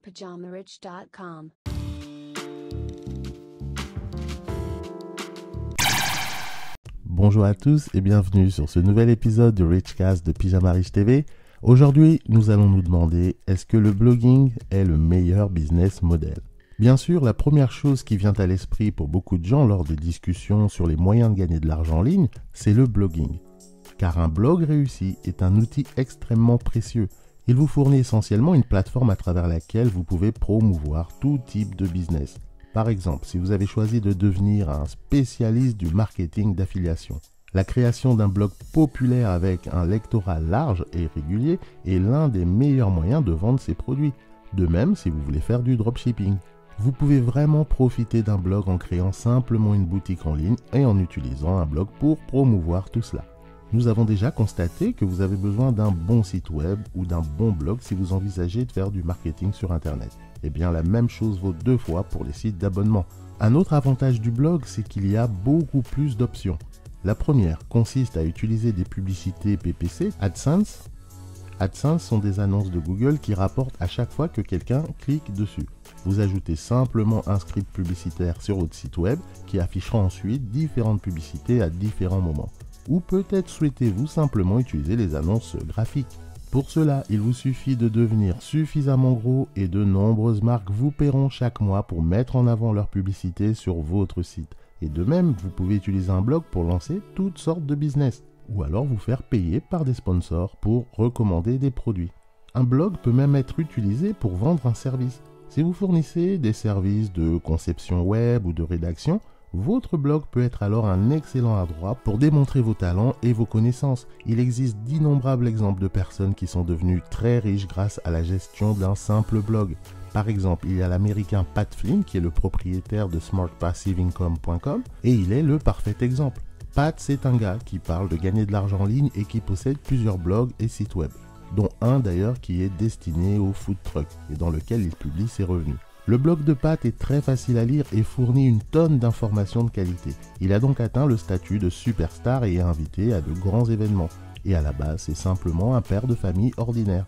PajamaRich.com. Bonjour à tous et bienvenue sur ce nouvel épisode du Richcast de Pyjama Rich TV. Aujourd'hui, nous allons nous demander, est-ce que le blogging est le meilleur business model ? Bien sûr, la première chose qui vient à l'esprit pour beaucoup de gens lors des discussions sur les moyens de gagner de l'argent en ligne, c'est le blogging. Car un blog réussi est un outil extrêmement précieux. Il vous fournit essentiellement une plateforme à travers laquelle vous pouvez promouvoir tout type de business. Par exemple, si vous avez choisi de devenir un spécialiste du marketing d'affiliation, la création d'un blog populaire avec un lectorat large et régulier est l'un des meilleurs moyens de vendre ses produits. De même, si vous voulez faire du dropshipping, vous pouvez vraiment profiter d'un blog en créant simplement une boutique en ligne et en utilisant un blog pour promouvoir tout cela. Nous avons déjà constaté que vous avez besoin d'un bon site web ou d'un bon blog si vous envisagez de faire du marketing sur Internet. Eh bien, la même chose vaut 2 fois pour les sites d'abonnement. Un autre avantage du blog, c'est qu'il y a beaucoup plus d'options. La première consiste à utiliser des publicités PPC, AdSense. AdSense sont des annonces de Google qui rapportent à chaque fois que quelqu'un clique dessus. Vous ajoutez simplement un script publicitaire sur votre site web qui affichera ensuite différentes publicités à différents moments. Ou peut-être souhaitez-vous simplement utiliser les annonces graphiques. Pour cela, il vous suffit de devenir suffisamment gros et de nombreuses marques vous paieront chaque mois pour mettre en avant leur publicité sur votre site. Et de même, vous pouvez utiliser un blog pour lancer toutes sortes de business. Ou alors vous faire payer par des sponsors pour recommander des produits. Un blog peut même être utilisé pour vendre un service. Si vous fournissez des services de conception web ou de rédaction, votre blog peut être alors un excellent endroit pour démontrer vos talents et vos connaissances. Il existe d'innombrables exemples de personnes qui sont devenues très riches grâce à la gestion d'un simple blog. Par exemple, il y a l'américain Pat Flynn qui est le propriétaire de smartpassiveincome.com et il est le parfait exemple. Pat, c'est un gars qui parle de gagner de l'argent en ligne et qui possède plusieurs blogs et sites web, dont un d'ailleurs qui est destiné au food truck et dans lequel il publie ses revenus. Le blog de Pat est très facile à lire et fournit une tonne d'informations de qualité. Il a donc atteint le statut de superstar et est invité à de grands événements. Et à la base, c'est simplement un père de famille ordinaire.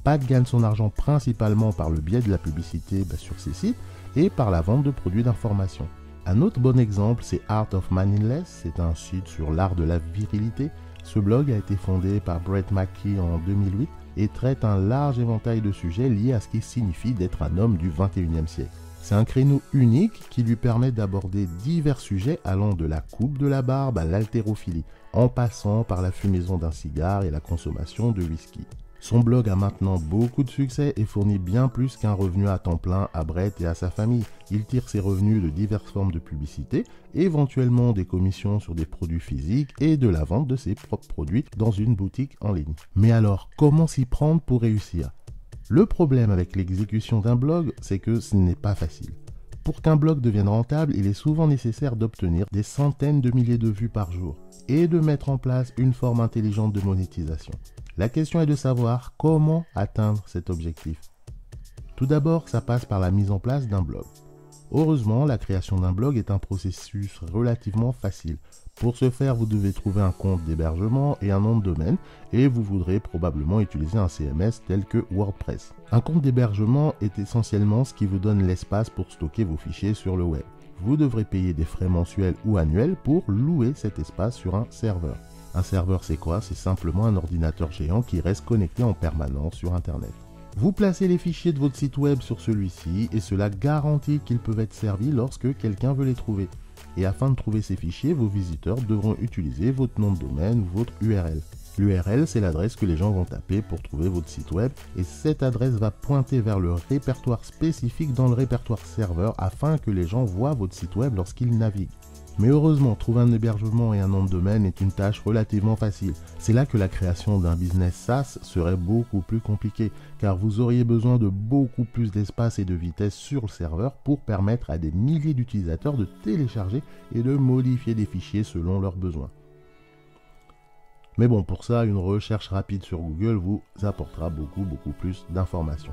Pat gagne son argent principalement par le biais de la publicité sur ses sites et par la vente de produits d'information. Un autre bon exemple, c'est Art of Manliness, c'est un site sur l'art de la virilité. Ce blog a été fondé par Brett McKee en 2008 et traite un large éventail de sujets liés à ce qui signifie d'être un homme du 21e siècle. C'est un créneau unique qui lui permet d'aborder divers sujets allant de la coupe de la barbe à l'haltérophilie, en passant par la fumaison d'un cigare et la consommation de whisky. Son blog a maintenant beaucoup de succès et fournit bien plus qu'un revenu à temps plein à Brett et à sa famille. Il tire ses revenus de diverses formes de publicité, éventuellement des commissions sur des produits physiques et de la vente de ses propres produits dans une boutique en ligne. Mais alors, comment s'y prendre pour réussir ? Le problème avec l'exécution d'un blog, c'est que ce n'est pas facile. Pour qu'un blog devienne rentable, il est souvent nécessaire d'obtenir des centaines de milliers de vues par jour et de mettre en place une forme intelligente de monétisation. La question est de savoir comment atteindre cet objectif. Tout d'abord, ça passe par la mise en place d'un blog. Heureusement, la création d'un blog est un processus relativement facile. Pour ce faire, vous devez trouver un compte d'hébergement et un nom de domaine et vous voudrez probablement utiliser un CMS tel que WordPress. Un compte d'hébergement est essentiellement ce qui vous donne l'espace pour stocker vos fichiers sur le web. Vous devrez payer des frais mensuels ou annuels pour louer cet espace sur un serveur. Un serveur, c'est quoi ? C'est simplement un ordinateur géant qui reste connecté en permanence sur Internet. Vous placez les fichiers de votre site web sur celui-ci et cela garantit qu'ils peuvent être servis lorsque quelqu'un veut les trouver. Et afin de trouver ces fichiers, vos visiteurs devront utiliser votre nom de domaine ou votre URL. L'URL, c'est l'adresse que les gens vont taper pour trouver votre site web et cette adresse va pointer vers le répertoire spécifique dans le répertoire serveur afin que les gens voient votre site web lorsqu'ils naviguent. Mais heureusement, trouver un hébergement et un nom de domaine est une tâche relativement facile. C'est là que la création d'un business SaaS serait beaucoup plus compliquée, car vous auriez besoin de beaucoup plus d'espace et de vitesse sur le serveur pour permettre à des milliers d'utilisateurs de télécharger et de modifier des fichiers selon leurs besoins. Mais bon, pour ça, une recherche rapide sur Google vous apportera beaucoup plus d'informations.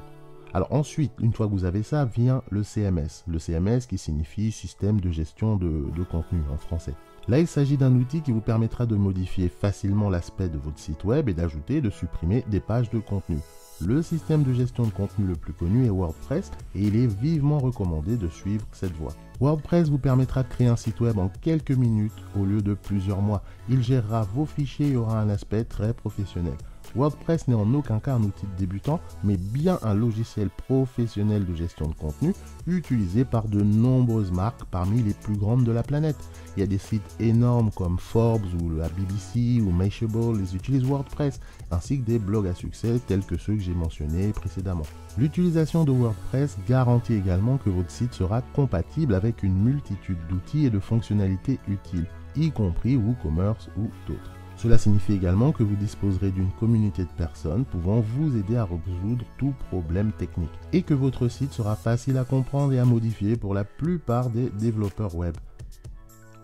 Alors ensuite, une fois que vous avez ça, vient le CMS. Le CMS qui signifie système de gestion de contenu en français. Là, il s'agit d'un outil qui vous permettra de modifier facilement l'aspect de votre site web et d'ajouter et de supprimer des pages de contenu. Le système de gestion de contenu le plus connu est WordPress et il est vivement recommandé de suivre cette voie. WordPress vous permettra de créer un site web en quelques minutes au lieu de plusieurs mois. Il gérera vos fichiers et aura un aspect très professionnel. WordPress n'est en aucun cas un outil de débutant, mais bien un logiciel professionnel de gestion de contenu utilisé par de nombreuses marques parmi les plus grandes de la planète. Il y a des sites énormes comme Forbes ou la BBC ou Mashable, ils utilisent WordPress, ainsi que des blogs à succès tels que ceux que j'ai mentionnés précédemment. L'utilisation de WordPress garantit également que votre site sera compatible avec une multitude d'outils et de fonctionnalités utiles, y compris WooCommerce ou d'autres. Cela signifie également que vous disposerez d'une communauté de personnes pouvant vous aider à résoudre tout problème technique et que votre site sera facile à comprendre et à modifier pour la plupart des développeurs web.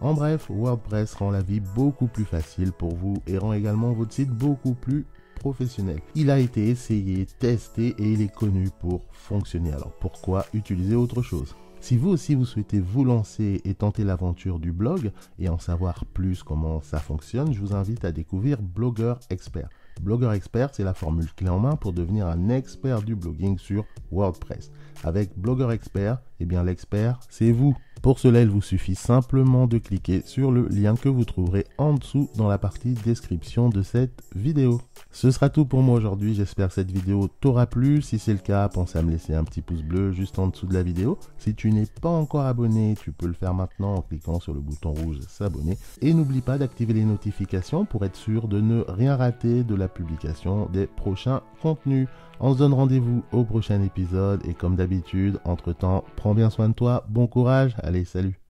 En bref, WordPress rend la vie beaucoup plus facile pour vous et rend également votre site beaucoup plus professionnel. Il a été essayé, testé et il est connu pour fonctionner. Alors pourquoi utiliser autre chose ? Si vous aussi vous souhaitez vous lancer et tenter l'aventure du blog et en savoir plus comment ça fonctionne, je vous invite à découvrir Blogueur Expert. Blogueur Expert, c'est la formule clé en main pour devenir un expert du blogging sur WordPress. Avec Blogueur Expert, eh bien l'expert, c'est vous. Pour cela, il vous suffit simplement de cliquer sur le lien que vous trouverez en dessous dans la partie description de cette vidéo. Ce sera tout pour moi aujourd'hui, j'espère que cette vidéo t'aura plu. Si c'est le cas, pense à me laisser un petit pouce bleu juste en dessous de la vidéo. Si tu n'es pas encore abonné, tu peux le faire maintenant en cliquant sur le bouton rouge s'abonner. Et n'oublie pas d'activer les notifications pour être sûr de ne rien rater de la publication des prochains contenus. On se donne rendez-vous au prochain épisode et comme d'habitude, entre-temps, prends bien soin de toi, bon courage, allez salut!